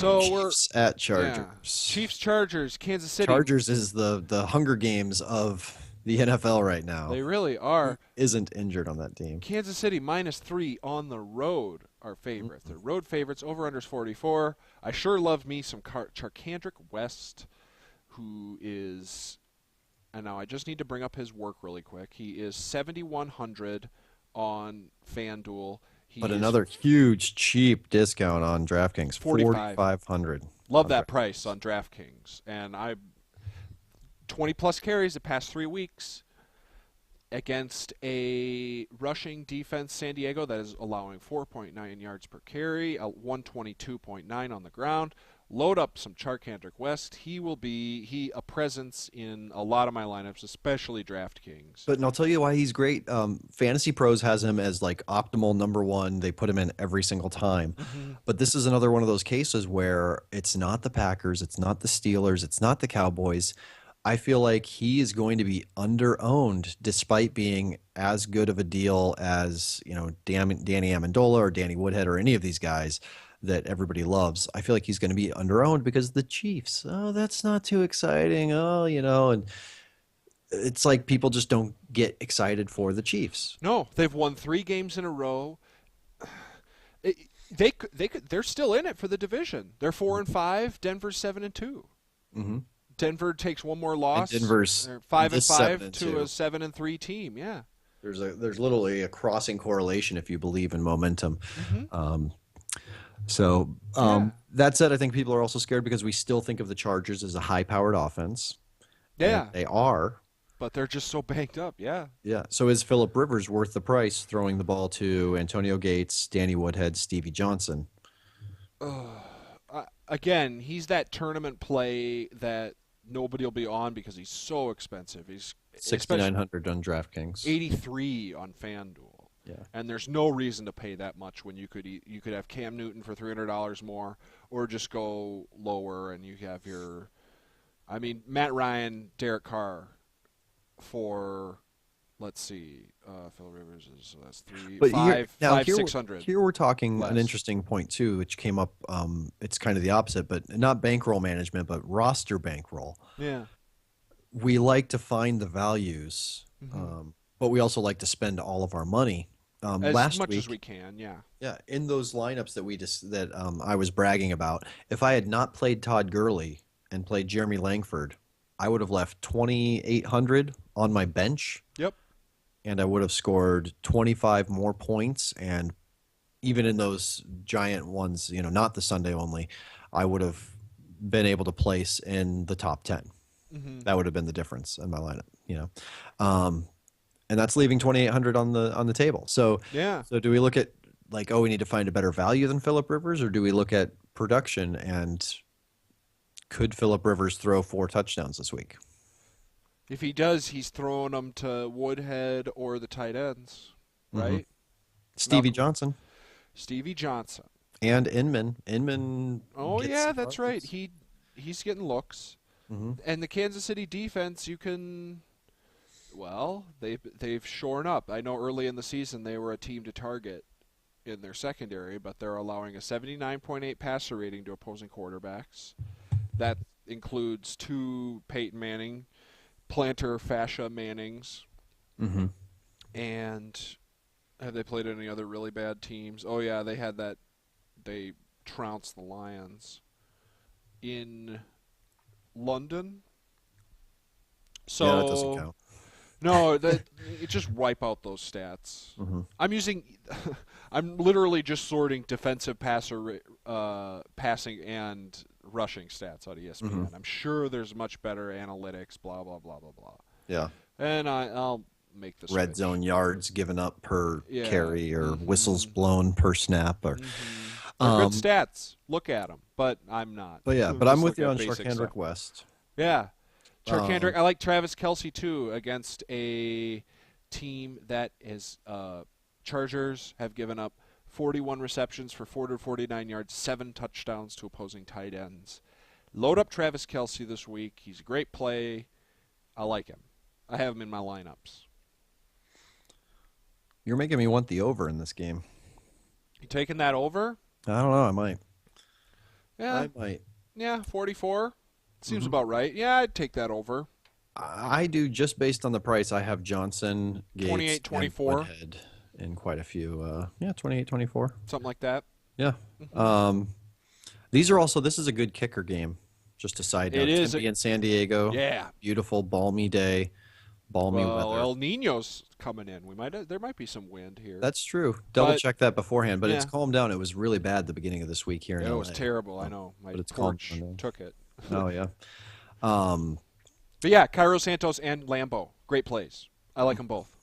So we're Chiefs at yeah, Chargers. Chiefs Chargers, Kansas City. Chargers is the Hunger Games of the NFL right now. They really are. Who isn't injured on that team? Kansas City -3 on the road are favorites. They're road favorites. Over unders 44. I sure love me some Charcandrick West, who is, and now I just need to bring up his work really quick. He is 7,100 on FanDuel. He But is another huge cheap discount on DraftKings, 45. 4,500 Love on that DraftKings. price on DraftKings, and I 20 plus carries the past 3 weeks against a rushing defense, San Diego, that is allowing 4.9 yards per carry, 122.9 on the ground. Load up some Charcandrick West. He will be a presence in a lot of my lineups, especially DraftKings. But and I'll tell you why he's great. Fantasy Pros has him as like optimal number one. They put him in every single time. Mm-hmm. But this is another one of those cases where it's not the Packers, it's not the Steelers, it's not the Cowboys. I feel like he is going to be under-owned despite being as good of a deal as, Danny Amendola or Danny Woodhead or any of these guys that everybody loves. I feel like he's going to be under-owned because the Chiefs. Oh, that's not too exciting. Oh, and it's like people just don't get excited for the Chiefs. No, they've won 3 games in a row. They're still in it for the division. They're 4-5. Denver's 7-2. Mm-hmm. Denver takes one more And loss. Denver's They're 5-5 to 7-2. a 7-3 team. Yeah. There's literally a crossing correlation if you believe in momentum. Mm-hmm. Yeah. That said, I think people are also scared because we still think of the Chargers as a high-powered offense, and Yeah. they are. But they're just so banged up. Yeah. Yeah. So is Phillip Rivers worth the price throwing the ball to Antonio Gates, Danny Woodhead, Stevie Johnson? Again, he's that tournament play that nobody will be on because he's so expensive. He's especially 6,900 on DraftKings. 83 on FanDuel. Yeah. And there's no reason to pay that much when you could have Cam Newton for $300 more, or just go lower and you have Matt Ryan, Derek Carr for, let's see, Phil Rivers is, so that's But here, now here, 600 here we're talking less. an interesting point too, which came up. It's kind of the opposite, but not bankroll management, but roster bankroll. Yeah. We like to find the values, Mm-hmm. but we also like to spend all of our money. As Last much week, as we can, yeah. yeah, in those lineups that I was bragging about, if I had not played Todd Gurley and played Jeremy Langford, I would have left 2,800 on my bench, Yep. and I would have scored 25 more points. And even in those giant ones, not the Sunday only, I would have been able to place in the top 10. Mm-hmm. That would have been the difference in my lineup, and that's leaving 2,800 on the table. So, Yeah. so do we look at like, oh, we need to find a better value than Phillip Rivers, or do we look at production and could Phillip Rivers throw 4 touchdowns this week? If he does, he's throwing them to Woodhead or the tight ends, right? Stevie Malcolm- Johnson Stevie Johnson. and Inman. Inman. Oh gets yeah, some that's right. targets. He's getting looks. Mhm. And the Kansas City defense, they've shorn up. I know early in the season they were a team to target in their secondary, but they're allowing a 79.8 passer rating to opposing quarterbacks. That includes 2 Peyton Manning, plantar fascia Mannings. Mhm. And have they played any other really bad teams? Oh yeah, they had that. They trounced the Lions in London. So Yeah, that doesn't count. no, it just wipe out those stats. Mhm. I'm literally just sorting defensive passing and rushing stats out of ESPN. Mhm. I'm sure there's much better analytics. Blah blah blah blah blah. Yeah. And I'll make the Red switch. zone yards given up per Yeah. carry, or Mhm. whistles blown per snap, or. They're good Um, stats. Look at them, but I'm not. But yeah, but Just I'm with look you at on basic Charcandrick stuff. West. Yeah, Charcandrick. Um, I like Travis Kelce too against a team that is Chargers have given up 41 receptions for 449 yards, 7 touchdowns to opposing tight ends. Load up Travis Kelce this week. He's a great play. I like him. I have him in my lineups. You're making me want the over in this game. You taking that over? I don't know. I might. Yeah, I might. yeah, 44 seems Hmm. about right. Yeah, I'd take that over. I do just based on the price. I have Johnson, Gates, 28, and 24, Woodhead in quite a few. Yeah, 28, 24. something like that. Yeah. Hmm. Um, these are also, this is a good kicker game. Just a side It note. It's going is to be in San Diego. yeah. Beautiful, balmy day, balmy Well, weather. El Nino's coming in. There might be some wind here, That's true. Double but check that beforehand, but it's yeah, calmed down. It was really bad the beginning of this week here in it was LA. terrible. I Oh, know. My but it's calmed porch down took it. now. Oh, yeah. Um, But yeah, Cairo Santos and Lambo, great plays. I like them both.